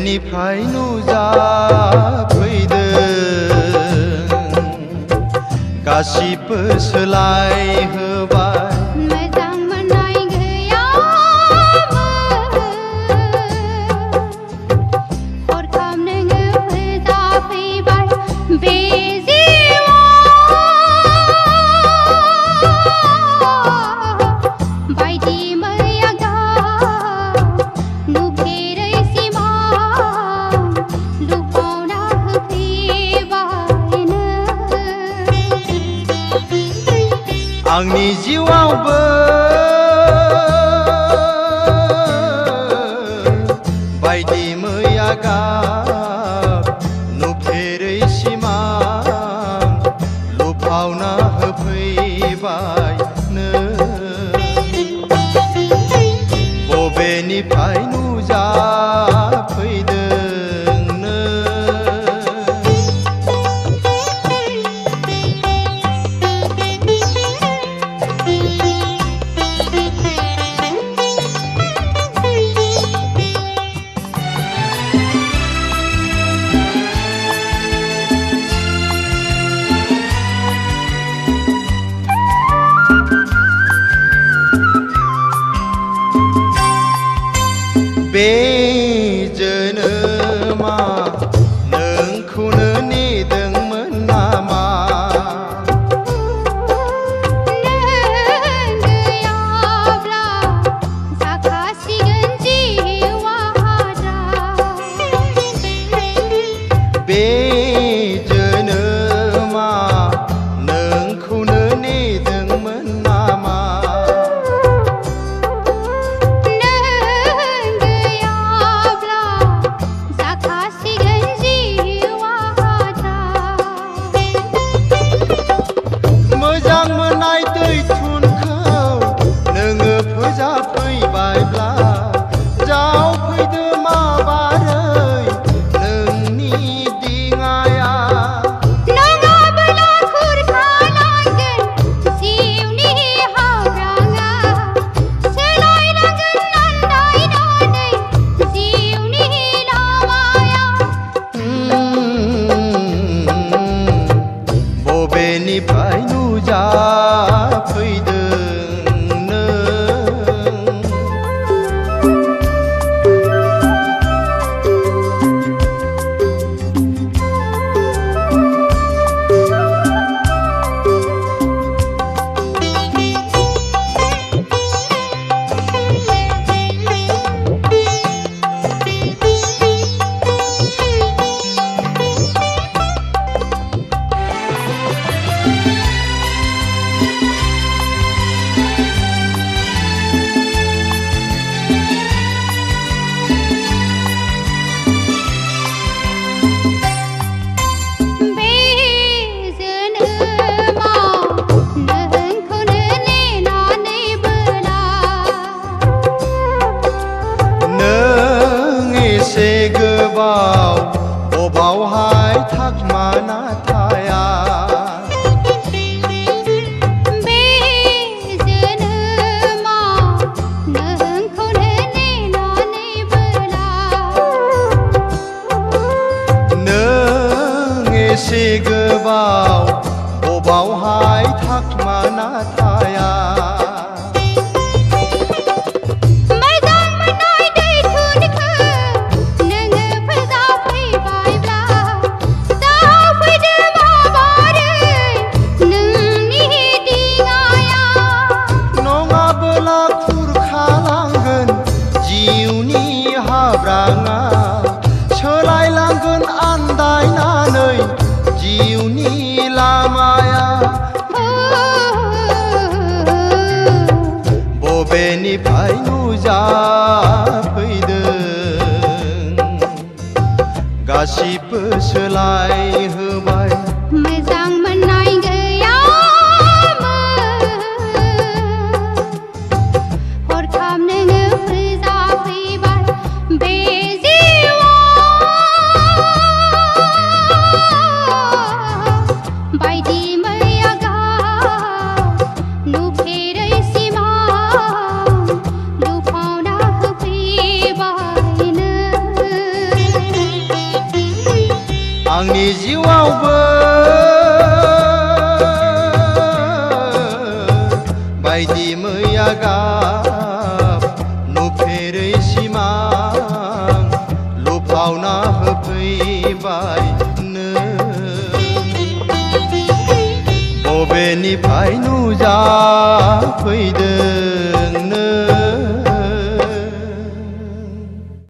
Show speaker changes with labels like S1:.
S1: बबेनिफ्राय नुजाफैदों गासिबो सोलायहोबाय आंनि जिउआवबो बायदि मैया गाब नुफेरै सिमां लुफावना होफैबाय नों बबेनिफ्राय नुजाफैदों बे जोनोमा नोंखौनो नेदोंमोन नामा
S2: नों गैयाब्ला जाखासिगोन जिउआ हारा
S1: बे जोनोमा नोंखौनो नेदोंमोन नामा फोजाफैबायब्ला जावफैदो माबारै नोंनि दिङाया
S2: नङाब्ला खुरखालांगोन जिउनि हाब्राङा सोलायलांगोन आन्दायनानै जिउनि लामाया
S1: बबेनिफ्राय नुजाफैदों गोबाव बबावहाय थाखुमाना थाया
S2: बे जोनोमा नोंखौनो नेनानैबोला
S1: नों एसे गोबाव बबावहाय थाखुमाना थाया हाब्राङा सोलायलांगोन आन्दायनानै जिउनि लामाया बबेनिफ्राय नुजाफैदों गासिबो सोलायहोबाय
S2: मोजां मोननाय
S1: आंनि जिउआवबो बायदि मैया गाब नुफेरै सिमां लुफावना होफैबाय नों बबेनिफ्राय नुजाफैदों नों